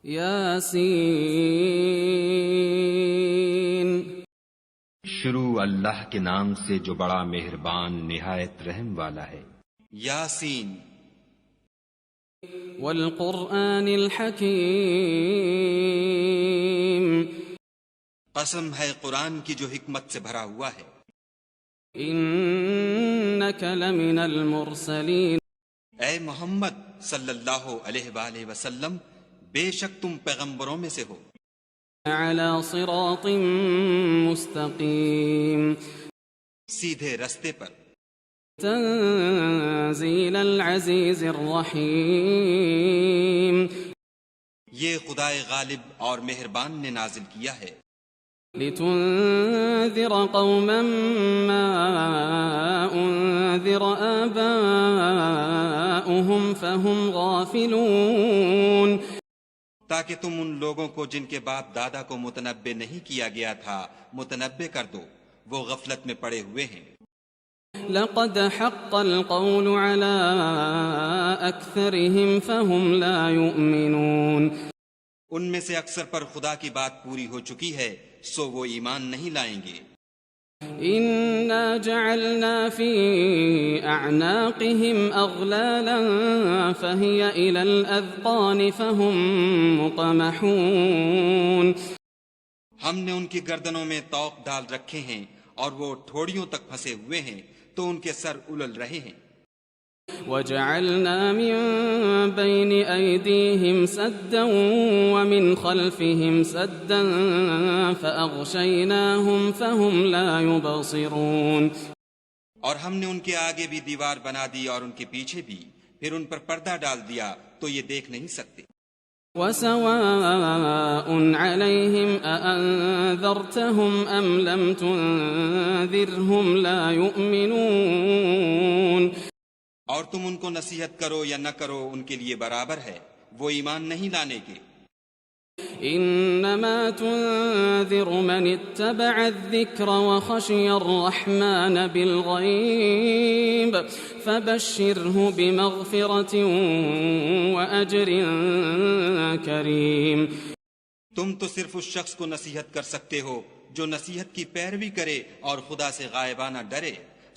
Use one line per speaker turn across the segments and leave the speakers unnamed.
یاسین
شروع اللہ کے نام سے جو بڑا مہربان نہایت رحم والا ہے۔
یاسین
والقرآن الحکیم
قسم ہے قرآن کی جو حکمت سے بھرا ہوا ہے۔
انک لمن المرسلین
اے محمد صلی اللہ علیہ وآلہ وسلم بے شک تم پیغمبروں میں سے ہو۔
علی صراط مستقیم
سیدھے رستے پر۔
تنزیل العزیز الرحیم
یہ خدائے غالب اور مہربان نے نازل کیا ہے۔
لتنذر قوما ما انذر آباؤهم فهم غافلون
تاکہ تم ان لوگوں کو جن کے باپ دادا کو متنبع نہیں کیا گیا تھا متنبع کر دو، وہ غفلت میں پڑے ہوئے ہیں۔
لقد حق القول على أكثرهم فهم لا يؤمنون
ان میں سے اکثر پر خدا کی بات پوری ہو چکی ہے سو وہ ایمان نہیں لائیں گے۔
إنا جعلنا في أعناقهم أغلالا فهي إلى الأذقان فهم مقمحون
ہم نے ان کی گردنوں میں طوق ڈال رکھے ہیں اور وہ ٹھوڑیوں تک پھنسے ہوئے ہیں تو ان کے سر الل رہے ہیں۔
وجعلنا من بين أيديهم سدا ومن خلفهم سدا فأغشيناهم فهم لا يبصرون
اور ہم نے ان کے آگے بھی دیوار بنا دی اور ان کے پیچھے بھی، پھر ان پر پردہ ڈال دیا تو یہ دیکھ نہیں سکتے۔
وسواء عليهم أأنذرتهم أم لم تنذرهم لا يؤمنون
اور تم ان کو نصیحت کرو یا نہ کرو ان کے لیے برابر ہے، وہ ایمان نہیں لانے کے۔
انما تنذر من اتبع الذکر وخشی الرحمن بالغیب فبشره بمغفرة وأجر کریم۔
تم تو صرف اس شخص کو نصیحت کر سکتے ہو جو نصیحت کی پیروی کرے اور خدا سے غائبانہ ڈرے،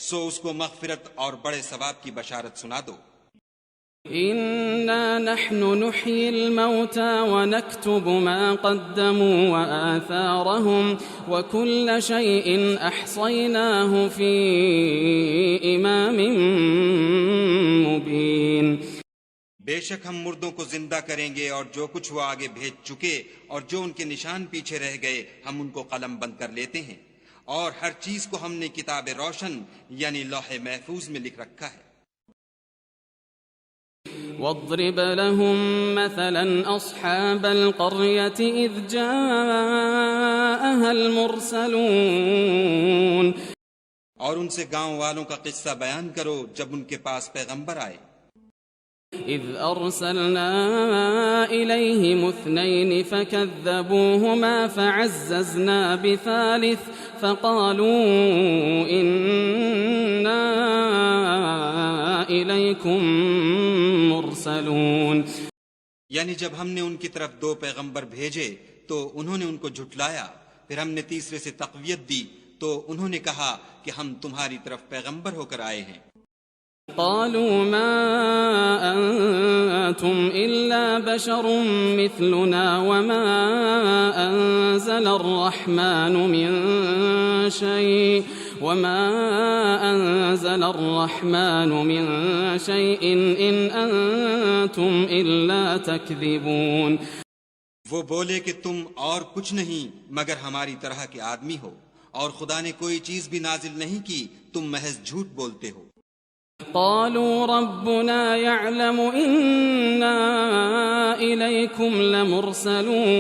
سو اس کو مغفرت اور بڑے ثواب کی بشارت سنا دو۔
إنا نحن نحيي الموتى ونكتب ما قدموا وآثارهم وكل شيء أحصيناه في إمام مبين۔
بے شک ہم مردوں کو زندہ کریں گے اور جو کچھ وہ آگے بھیج چکے اور جو ان کے نشان پیچھے رہ گئے ہم ان کو قلم بند کر لیتے ہیں، اور ہر چیز کو ہم نے کتاب روشن یعنی لوح محفوظ میں لکھ رکھا ہے۔
واضرب لهم مثلا أصحاب القرية إذ جاءها المرسلون
اور ان سے گاؤں والوں کا قصہ بیان کرو جب ان کے پاس پیغمبر آئے۔
إذ أرسلنا إليهم اثنين فكذبوهما فعززنا بثالث فقالوا إنا إليكم مرسلون
یعنی جب ہم نے ان کی طرف دو پیغمبر بھیجے تو انہوں نے ان کو جھٹلایا، پھر ہم نے تیسرے سے تقویت دی تو انہوں نے کہا کہ ہم تمہاری طرف پیغمبر ہو کر آئے ہیں۔
قالوا ما أنتم إلا بشر مثلنا وما أنزل الرحمن من شيء إن أنتم إلا تكذبون۔
وہ بولے کہ تم اور کچھ نہیں مگر ہماری طرح کے آدمی ہو، اور خدا نے کوئی چیز بھی نازل نہیں کی، تم محض جھوٹ بولتے ہو۔
قالوا ربنا يعلم إنا إليكم لمرسلون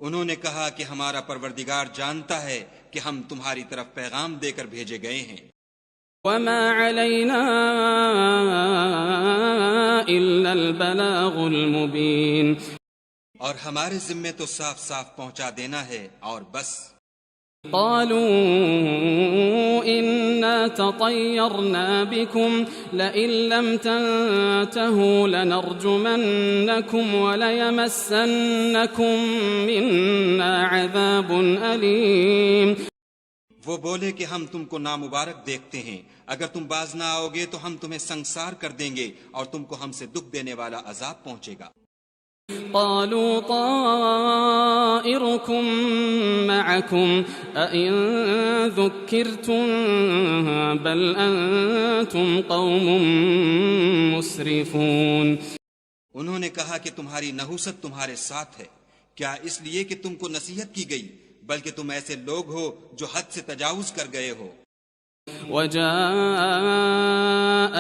انہوں نے کہا کہ ہمارا پروردگار جانتا ہے کہ ہم تمہاری طرف پیغام دے کر بھیجے گئے ہیں۔
وما علينا إلا البلاغ المبين
اور ہمارے ذمے تو صاف صاف پہنچا دینا ہے اور بس۔
قالوا إنا تطيرنا بكم لئن لم تنتهوا لنرجمنكم وليمسنكم منا عذاب أليم.
وہ بولے کہ ہم تم کو نامبارک دیکھتے ہیں، اگر تم باز نہ آؤ گے تو ہم تمہیں سنسار کر دیں گے اور تم کو ہم سے دکھ دینے والا عذاب پہنچے گا.
قالوا طائركم معكم أئن ذكرتم بل أنتم قوم مسرفون.
انہوں نے کہا کہ تمہاری نحوست تمہارے ساتھ ہے، کیا اس لیے کہ تم کو نصیحت کی گئی، بلکہ تم ایسے لوگ ہو جو حد سے تجاوز کر گئے ہو.
وجاء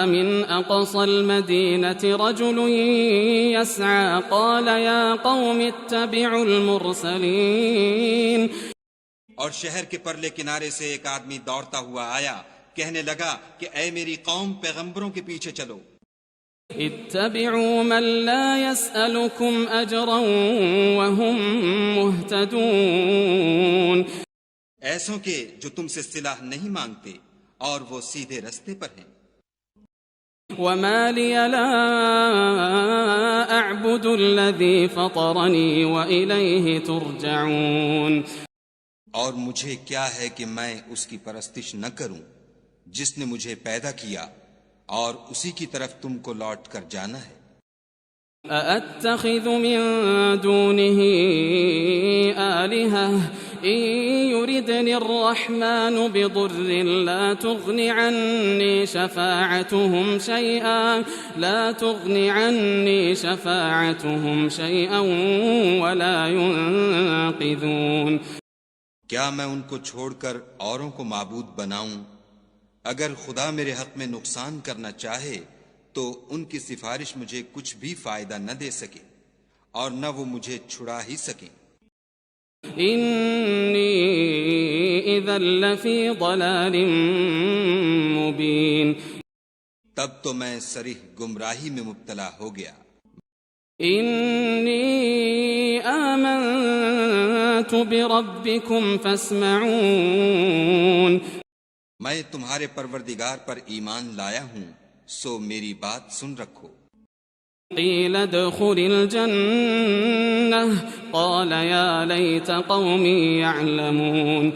من أقصى المدينة رجل يسعى قال يا قوم اتبعوا المرسلين.
اور شہر کے پرلے کنارے سے ایک آدمی دوڑتا ہوا آیا، کہنے لگا کہ اے میری قوم، پیغمبروں کے پیچھے چلو.
اتبعوا من لا يسألكم أجرا وهم مهتدون.
ایسوں کے جو تم سے صلہ نہیں مانگتے اور وہ سیدھے رستے پر ہیں.
وما لي لا أعبد الذي فطرني وإليه ترجعون.
اور مجھے کیا ہے کہ میں اس کی پرستش نہ کروں جس نے مجھے پیدا کیا اور اسی کی طرف تم کو لوٹ کر جانا ہے.
أأتخذ من دونه آلهة إن يردني الرحمن بضر لا تغن عني شفاعتهم شيئا ولا ينقذون.
کیا میں ان کو چھوڑ کر اوروں کو معبود بناؤں؟ اگر خدا میرے حق میں نقصان کرنا چاہے تو ان کی سفارش مجھے کچھ بھی فائدہ نہ دے سکے اور نہ وہ مجھے چھڑا ہی سکیں.
إني إذا لفي ضلال مبين.
تب تو میں صریح گمراہی میں مبتلا ہو گیا.
إني آمنت بربكم فاسمعون.
میں تمہارے پروردگار پر ایمان لایا ہوں، سو میری بات سن رکھو.
قيل ادخل الجنة قال يا ليت قومي يعلمون.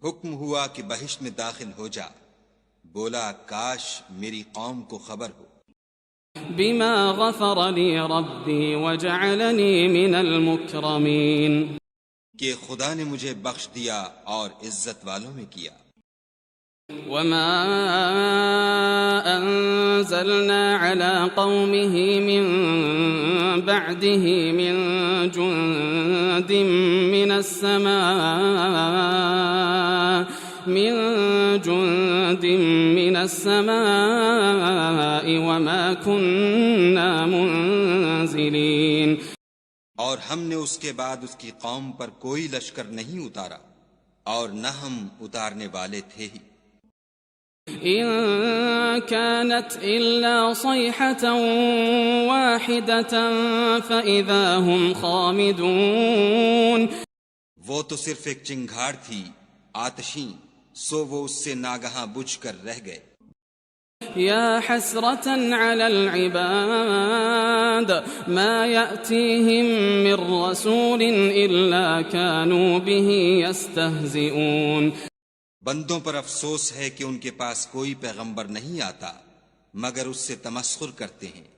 حکم ہوا کہ بہشت میں داخل ہو جا، بولا کاش میری قوم کو خبر ہو.
بما غفر لي ربي وجعلني من المكرمين.
کہ خدا نے مجھے بخش دیا اور عزت والوں میں کیا.
وما أنزلنا على قومه من بعده من جند من السماء وما كنا منزلين.
اور ہم نے اس کے بعد اس کی قوم پر کوئی لشکر نہیں اتارا اور نہ ہم اتارنے والے تھے ہی.
إن كانت إلا صيحة واحدة فإذا هم خامدون.
وہ تو صرف ایک چنگھاڑ تھی آتشیں، سو وہ اس سے ناگہاں بجھ کر رہ گئے.
يا حسرة على العباد ما يأتيهم من رسول إلا كانوا به يستهزئون.
بندوں پر افسوس ہے کہ ان کے پاس کوئی پیغمبر نہیں آتا مگر اس سے تمسخر کرتے ہیں.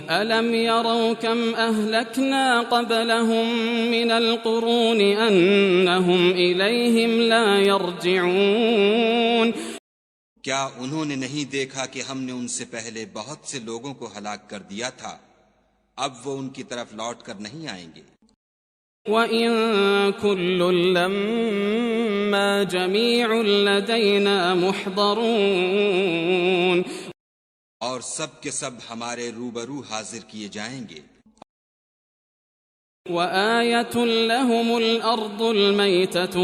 ألم يروا كم أهلكنا قبلهم من القرون أنهم إليهم لا يرجعون.
کیا انہوں نے نہیں دیکھا کہ ہم نے ان سے پہلے بہت سے لوگوں کو ہلاک کر دیا تھا، اب وہ ان کی طرف لوٹ کر نہیں آئیں گے.
وَإِن كُلٌّ لَّمَّا جَمِيعٌ لَّدَيْنَا مُحْضَرُونَ.
اور سب کے سب ہمارے روبرو حاضر کیے جائیں گے.
وآية لهم الأرض الميتة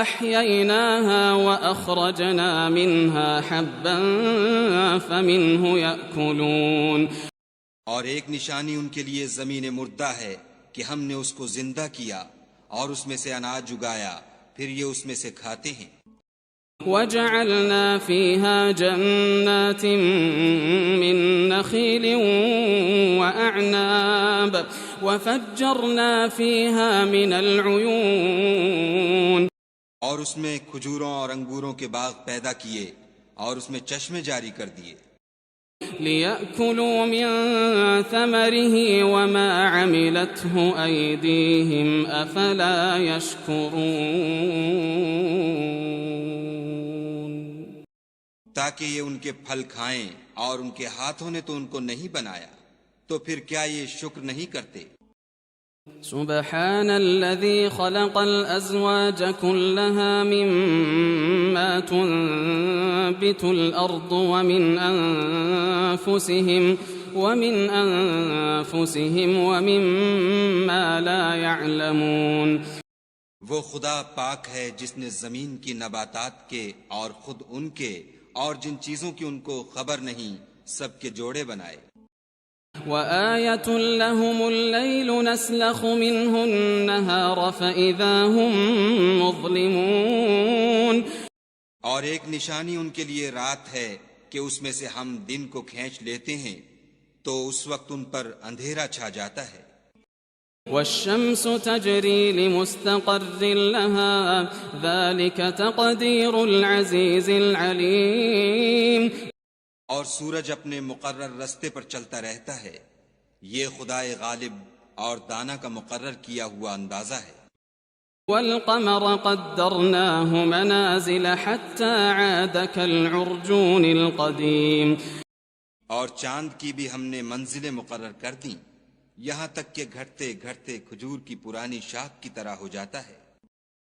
أحييناها وأخرجنا منها حبا فمنه يأكلون.
اور ایک نشانی ان کے لیے زمین مردہ ہے کہ ہم نے اس کو زندہ کیا اور اس میں سے اناج اگایا، پھر یہ اس میں سے کھاتے ہیں۔
وجعلنا فيها جنات من نخيل وأعناب وفجرنا فيها من العيون،
اور اس میں کھجوروں اور انگوروں کے باغ پیدا کیے اور اس میں چشمے جاری کر دیے،
ليأكلوا من ثمره وما عملته أيديهم أفلا يشكرون،
تاکہ یہ ان کے پھل کھائیں، اور ان کے ہاتھوں نے تو ان کو نہیں بنایا، تو پھر کیا یہ شکر نہیں کرتے؟
سبحان الذي خلق الأزواج كلها مما تنبت الأرض ومن أنفسهم ومما لا يعلمون،
وہ خدا پاک ہے جس نے زمین کی نباتات کے اور خود ان کے اور جن چیزوں کی ان کو خبر نہیں سب کے جوڑے بنائے۔
وآية لهم الليل نسلخ منه النهار فإذا هم مظلمون،
اور ایک نشانی ان کے لیے رات ہے کہ اس میں سے ہم دن کو کھینچ لیتے ہیں تو اس وقت ان پر اندھیرا چھا جاتا ہے۔
والشمس تجري لمستقر لها ذلك تقدير العزيز العليم،
اور سورج اپنے مقرر رستے پر چلتا رہتا ہے، یہ خدائے غالب اور دانا کا مقرر کیا ہوا اندازہ ہے۔
والقمر قدرناه منازل حتى عاد كالعرجون القديم،
اور چاند کی بھی ہم نے منزلیں مقرر کر دیں، یہاں تک کہ گھٹتے گھٹتے کھجور کی پرانی شاخ کی طرح ہو جاتا ہے۔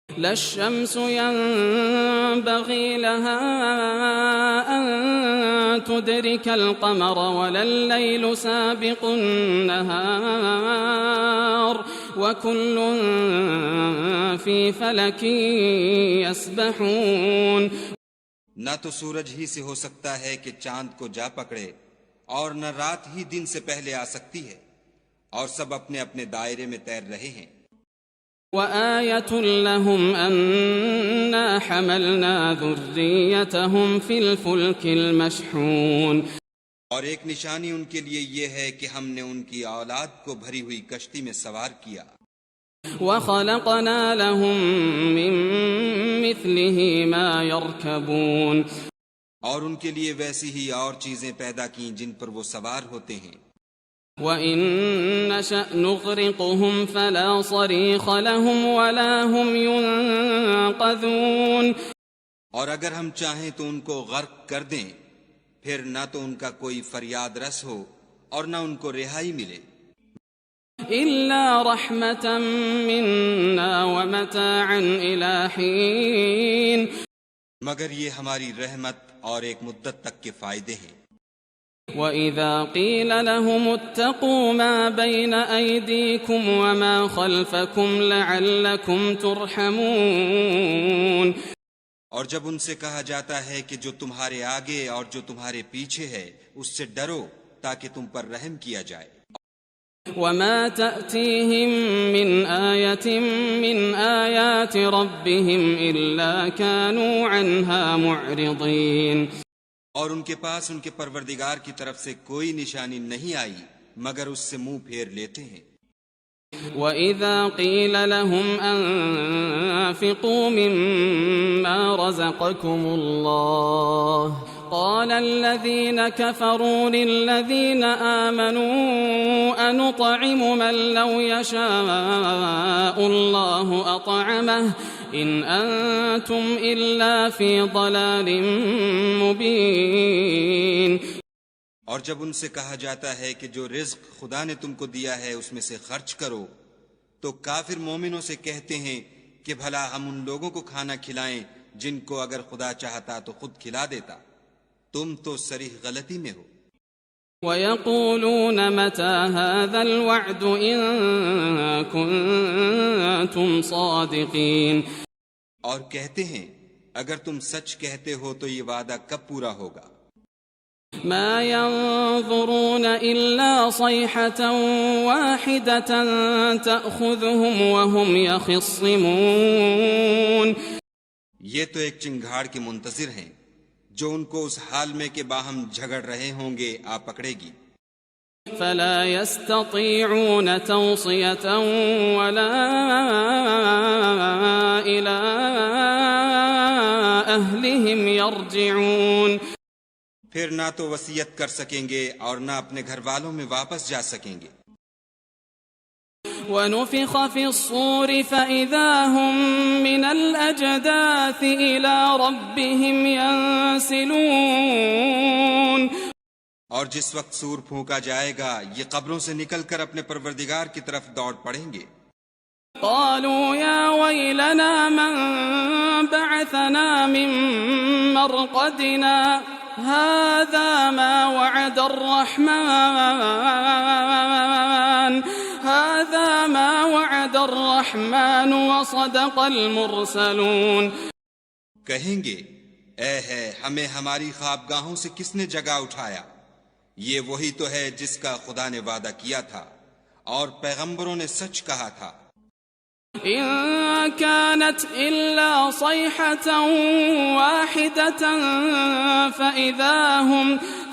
لا الشمس ينبغي لها أن تدرك القمر ولا الليل سابق النهار وكل في فلك يسبحون،
نہ تو سورج ہی سے ہو سکتا ہے کہ چاند کو جا پکڑے، اور نہ رات ہی دن سے پہلے آ سکتی ہے، اور سب اپنے اپنے دائرے میں تیر رہے ہیں۔
وآية لهم أنا حملنا ذريتهم في الفلك المشحون،
اور ایک نشانی ان کے لیے یہ ہے کہ ہم نے ان کی اولاد کو بھری ہوئی کشتی میں سوار کیا،
وخلقنا لهم من مثله ما يركبون،
اور ان کے لیے ویسی ہی اور چیزیں پیدا کیں جن پر وہ سوار ہوتے ہیں۔
وَإِن نَّشَأْ نُغْرِقْهُمْ فَلَا صَرِيخَ لَهُمْ وَلَا هُمْ يُنقَذُونَ،
اور اگر ہم چاہیں تو ان کو غرق کر دیں، پھر نہ تو ان کا کوئی فریاد رس ہو اور نہ ان کو رہائی ملے۔
إِلَّا رَحْمَةً مِّنَّا وَمَتَاعًا إِلَى حِينٍ،
مگر یہ ہماری رحمت اور ایک مدت تک کے فائدے ہیں۔
وَإِذَا قِيلَ لَهُمُ اتَّقُوا مَا بَيْنَ أَيْدِيكُمْ وَمَا خَلْفَكُمْ لَعَلَّكُمْ تُرْحَمُونَ،
اور جب ان سے کہا جاتا ہے کہ جو تمہارے آگے اور جو تمہارے پیچھے ہے اس سے ڈرو تاکہ تم پر رحم کیا جائے۔
وَمَا تَأْتِيهِم مِّنْ آيَةٍ مِّنْ آيَاتِ رَبِّهِمْ إِلَّا كَانُوا عَنْهَا مُعْرِضِينَ،
اور ان کے پاس ان کے پروردگار کی طرف سے کوئی نشانی نہیں آئی مگر اس سے منہ پھیر لیتے ہیں۔
وَإِذَا قِيلَ لَهُمْ أَنفِقُوا مِمَّا رَزَقَكُمُ اللَّهُ قَالَ الَّذِينَ كَفَرُوا لِلَّذِينَ آمَنُوا أَنُطْعِمُ مَن لَّوْ يَشَاءُ اللَّهُ أَطْعَمَهُ إِنْ أَنتُمْ إِلَّا فِي ضَلَالٍ مُّبِينٍ،
اور جب ان سے کہا جاتا ہے کہ جو رزق خدا نے تم کو دیا ہے اس میں سے خرچ کرو، تو کافر مومنوں سے کہتے ہیں کہ بھلا ہم ان لوگوں کو کھانا کھلائیں جن کو اگر خدا چاہتا تو خود کھلا دیتا، تم تو صریح غلطی میں ہو۔
وَيَقُولُونَ مَتَى هَذَا الْوَعْدُ إِن كُنتُمْ صَادِقِينَ،
اور کہتے ہیں اگر تم سچ کہتے ہو تو یہ وعدہ کب پورا ہوگا؟
ما ينظرون إلا صيحة واحدة تأخذهم وهم يخصمون.
یہ تو ایک چنگھاڑ کے منتظر ہیں جو ان کو اس حال میں کہ باہم جھگڑ رہے ہوں گے آ پکڑے گی.
فلا يستطيعون توصية ولا إلى أهلهم يرجعون.
پھر نہ تو وصیت کر سکیں گے اور نہ اپنے گھر والوں میں واپس جا سکیں گے.
ونفخ في الصور فإذا هم من الأجداث إلى ربهم ينسلون.
اور جس وقت سور پھونکا جائے گا یہ قبروں سے نکل کر اپنے پروردگار کی طرف دوڑ پڑیں گے.
قالوا يا ويلنا من بعثنا من مرقدنا هذا ما وعد الرحمن وصدق المرسلون.
کہیں گے اے ہے ہمیں ہماری خوابگاہوں سے کس نے جگا اٹھایا، یہ وہی تو ہے جس کا خدا نے وعدہ کیا تھا اور پیغمبروں نے سچ کہا تھا.
إن كانت إلا صيحة واحدة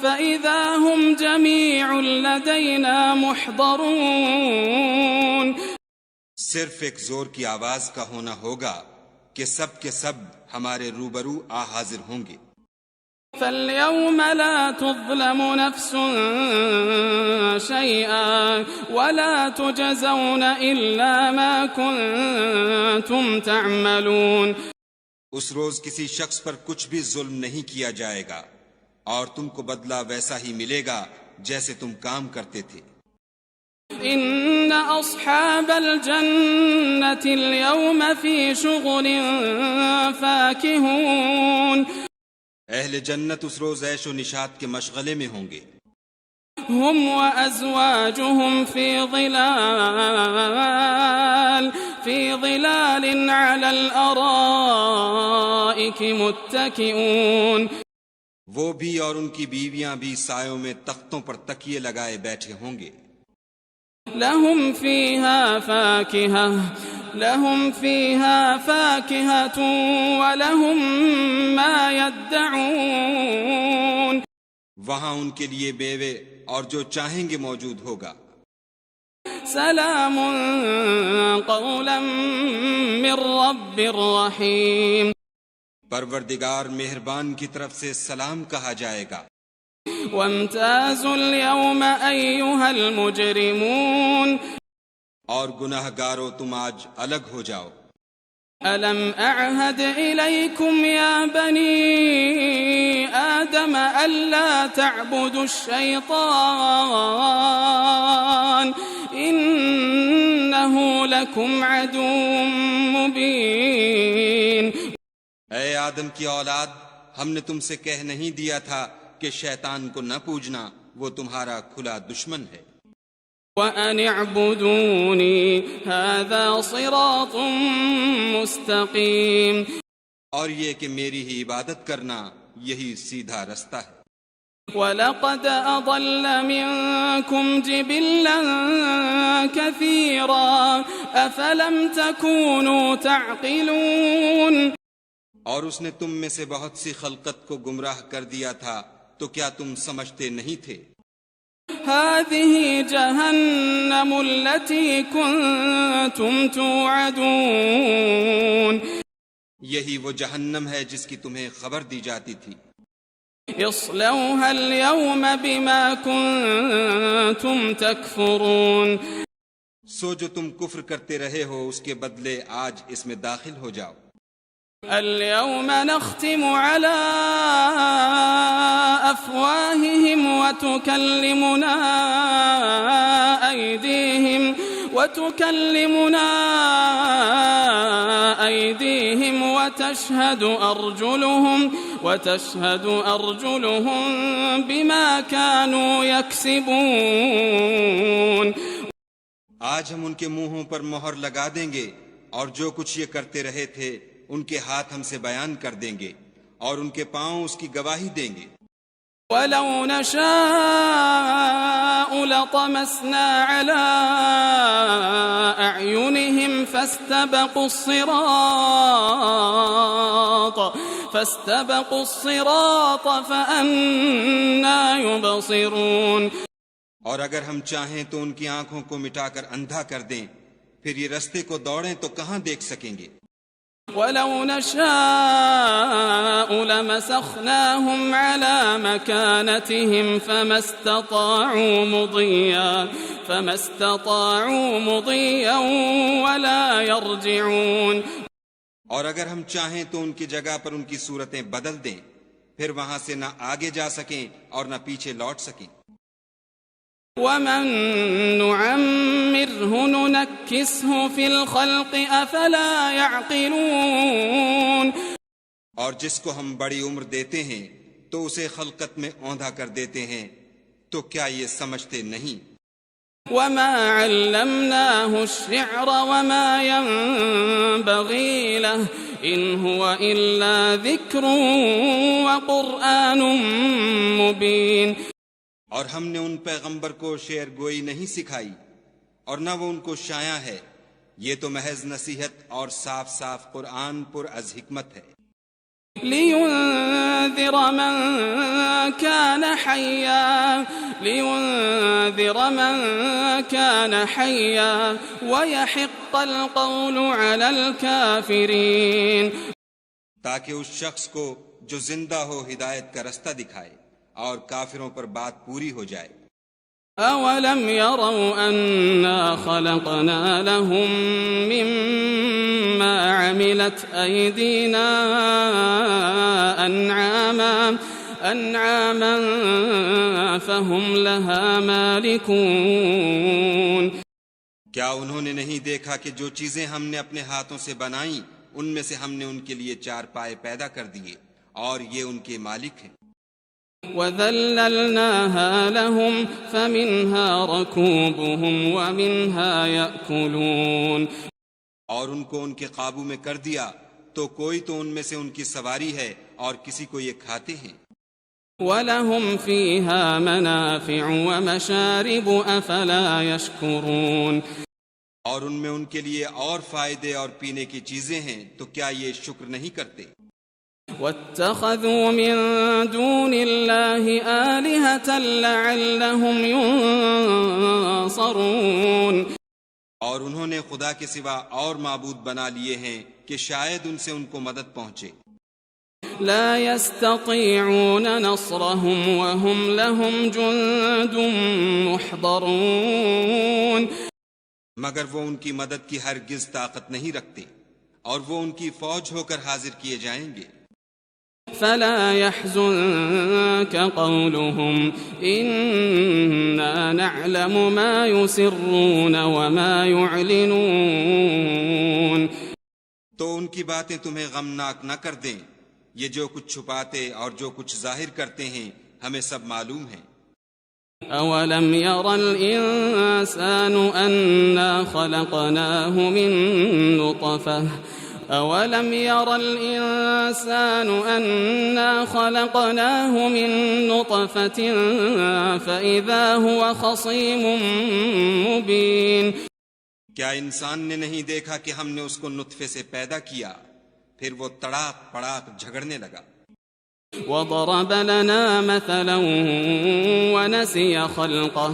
فإذا هم جميع لدينا محضرون.
صرف ایک زور کی آواز کا ہونا ہوگا کہ سب کے سب ہمارے روبرو آ حاضر ہوں گے.
فاليوم لا تظلم نفس شيئا ولا تجزون إلا ما كنتم تعملون.
اس روز کسی شخص پر کچھ بھی ظلم نہیں کیا جائے گا اور تم کو بدلہ ویسا ہی ملے گا جیسے تم کام کرتے تھے.
إن أصحاب الجنة اليوم في شغل فاكهون.
اہل جنت اس روز عیش و نشاط کے مشغلے میں ہوں گے.
هم وأزواجهم في ظلال على الأرائك متكئون.
وہ بھی اور ان کی بیویاں بھی سایوں میں تختوں پر تکیے لگائے بیٹھے ہوں گے.
لهم فيها فاكهة ولهم ما يدعون.
وہاں ان کے لیے بیوے اور جو چاہیں گے موجود ہوگا.
سلام قولا من رب رحیم.
پروردگار مہربان کی طرف سے سلام کہا جائے گا.
وامتازوا اليوم أيها المجرمون.
اور گناہ گارو تم آج الگ ہو جاؤ.
ألم أعهد إليكم يا بني آدم ألا تعبدوا الشيطان إنه لكم عدو مبين.
اے آدم کی اولاد، ہم نے تم سے کہہ نہیں دیا تھا کہ شیطان کو نہ پوجنا، وہ تمہارا کھلا دشمن ہے.
وَأَنِ اعْبُدُونِي هَذَا صِرَاطٌ مُسْتَقِيم.
اور یہ کہ میری ہی عبادت کرنا یہی سیدھا رستہ ہے.
وَلَقَدْ أَضَلَّ مِنْكُمْ جِبِلًّا كَثِيرًا أَفَلَمْ تَكُونُوا تَعْقِلُونَ.
اور اس نے تم میں سے بہت سی خلقت کو گمراہ کر دیا تھا تو کیا تم سمجھتے نہیں تھے؟
هذه جهنم التي كنتم توعدون.
یہی وہ جہنم ہے جس کی تمہیں خبر دی جاتی تھی.
اصلوها اليوم بما كنتم تكفرون.
سو جو تم کفر کرتے رہے ہو اس کے بدلے آج اس میں داخل ہو جاؤ.
اليوم نختم على أفواههم وتكلمنا أيديهم وتشهد أرجلهم بما كانوا يكسبون.
آج ہم ان کے منہوں پر مہر لگا دیں گے اور جو کچھ یہ کرتے رہے تھے ان کے ہاتھ ہم سے بیان کر دیں گے اور ان کے پاؤں اس کی گواہی دیں گے.
وَلَوْ نَشَاءُ لَطَمَسْنَا عَلَى أَعْيُنِهِمْ فَاسْتَبَقُوا الصِّرَاطَ فَأَنَّى يُبْصِرُونَ.
اور اگر ہم چاہیں تو ان کی آنکھوں کو مٹا کر اندھا کر دیں، پھر یہ رستے کو دوڑیں تو کہاں دیکھ سکیں گے.
وَلَوْ نَشَاءُ لَمَسَخْنَاهُمْ عَلَى مَكَانَتِهِمْ فَمَا اسْتَطَاعُوا مُضِيًّا وَلَا يَرْجِعُونَ.
اور اگر ہم چاہیں تو ان کی جگہ پر ان کی صورتیں بدل دیں، پھر وہاں سے نہ آگے جا سکیں اور نہ پیچھے لوٹ سکیں.
وَمَن نُعَمِّرْهُ نُنَكِّسْهُ فِي الْخَلْقِ أَفَلَا يَعْقِلُونَ.
اور جس کو ہم بڑی عمر دیتے ہیں تو اسے خلقت میں اوندھا کر دیتے ہیں، تو کیا یہ سمجھتے نہیں؟
وَمَا عَلَّمْنَاهُ الشِّعْرَ وَمَا يَنبَغِي لَهُ إِنْ هُوَ إِلَّا ذِكْرٌ وَقُرْآنٌ مُبِينٌ.
اور ہم نے ان پیغمبر کو شعر گوئی نہیں سکھائی، اور نہ وہ ان کو شایع ہے، یہ تو محض نصیحت اور صاف صاف قرآن پر از حکمت ہے.
لِيُنذِرَ مَن كَانَ حَيًّا وَيَحِقَّ الْقَوْلُ عَلَى الْكَافِرِينَ.
تاکہ اس شخص کو جو زندہ ہو ہدایت کا رستہ دکھائے اور کافروں پر بات پوری ہو جائے.
أَوَلَمْ يَرَوْا أَنَّا خَلَقْنَا لَهُم مِّمَّا عَمِلَتْ أَيْدِينَا أَنْعَامًا فَهُمْ لَهَا مَالِكُونَ.
کیا انہوں نے نہیں دیکھا کہ جو چیزیں ہم نے اپنے ہاتھوں سے بنائیں ان میں سے ہم نے ان کے لیے چار پائے پیدا کر دیے اور یہ ان کے مالک ہیں.
وَذَلَّلْنَاهَا لَهُمْ فَمِنْهَا رَكُوبُهُمْ وَمِنْهَا يَأْكُلُونَ.
اور ان کو ان کے قابو میں کر دیا تو کوئی تو ان میں سے ان کی سواری ہے اور کسی کو یہ کھاتے ہیں.
وَلَهُمْ فِيهَا مَنَافِعُ وَمَشَارِبُ أَفَلَا يَشْكُرُونَ.
اور ان میں ان کے لیے اور فائدے اور پینے کی چیزیں ہیں تو کیا یہ شکر نہیں کرتے؟
وَاتَّخَذُوا مِن دُونِ اللَّهِ آلِهَةً لَعَلَّهُمْ يُنصَرُونَ.
اور انہوں نے خدا کے سوا اور معبود بنا لیے ہیں کہ شاید ان سے ان کو مدد پہنچے.
لا يستطيعون نصرهم وهم لهم جند محضرون.
مگر وہ ان کی مدد کی ہرگز طاقت نہیں رکھتے اور وہ ان کی فوج ہو کر حاضر کیے جائیں گے.
فلا يحزنك قولهم إنا نعلم ما يسرون وما يعلنون.
تو ان کی باتیں تمہیں غمناک نہ کر دیں، یہ جو کچھ چھپاتے اور جو کچھ ظاہر کرتے ہیں ہمیں سب معلوم ہے.
أولم ير الإنسان أنا خلقناه من نطفة أولم ير الإنسان أنا خلقناه من نطفة فإذا هو خصيم مبين.
کیا انسان نے نہیں دیکھا کہ ہم نے اس کو نطفے سے پیدا کیا، پھر وہ تڑاک پڑاک جھگڑنے لگا.
وضرب لنا مثلا ونسي خلقه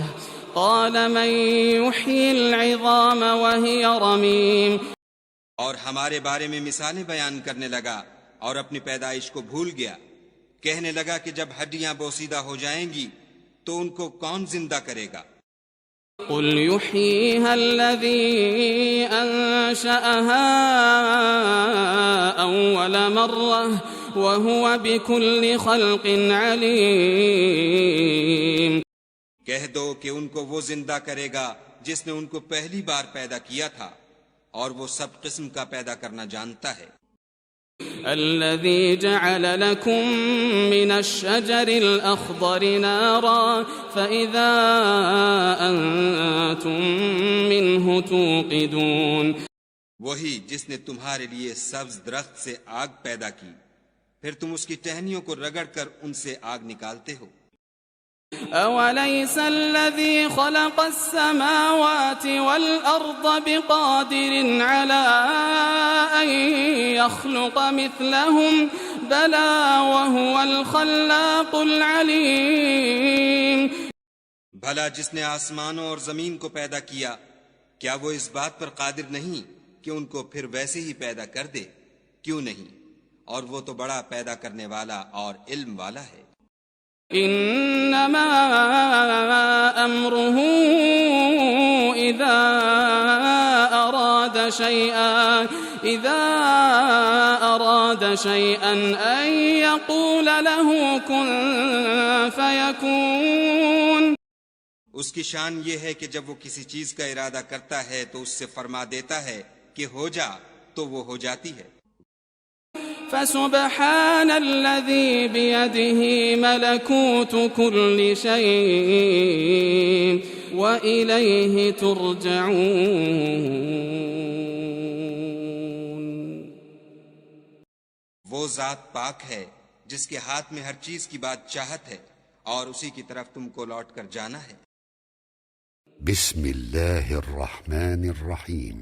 قال من يحيي العظام وهي رميم.
اور ہمارے بارے میں مثالیں بیان کرنے لگا اور اپنی پیدائش کو بھول گیا. کہنے لگا کہ جب ہڈیاں بوسیدہ ہو جائیں گی تو ان کو کون زندہ کرے گا؟
قل يحييها الذي أنشأها أول مرة وهو بكل خلق عليم.
کہہ دو کہ ان کو وہ زندہ کرے گا جس نے ان کو پہلی بار پیدا کیا تھا اور وہ سب قسم کا پیدا کرنا جانتا ہے.
الذي جعل لكم من الشجر الأخضر نارا فإذا أنتم منه توقدون.
وہی جس نے تمہارے لیے سبز درخت سے آگ پیدا کی، پھر تم اس کی ٹہنیوں کو رگڑ کر ان سے آگ نکالتے ہو.
أوليس الذي خلق السماوات والأرض بقادر على أن يخلق مثلهم بلى وهو الخلاق العليم.
بھلا جس نے آسمانوں اور زمین کو پیدا کیا کیا وہ اس بات پر قادر نہیں کہ ان کو پھر ویسے ہی پیدا کر دے؟ کیوں نہیں، اور وہ تو بڑا پیدا کرنے والا اور علم والا ہے.
انما امره اذا اراد شيئا ان يقول له كن فيكون.
اس کی شان یہ ہے کہ جب وہ کسی چیز کا ارادہ کرتا ہے تو اس سے فرما دیتا ہے کہ ہو جا، تو وہ ہو جاتی ہے.
فسبحان الذي بيده ملكوت كل شيء وإليه ترجعون.
وہ ذات پاک ہے جس کے ہاتھ میں ہر چیز کی بادشاہت ہے اور اسی کی طرف تم کو لوٹ کر جانا ہے.
بسم اللہ الرحمن الرحیم.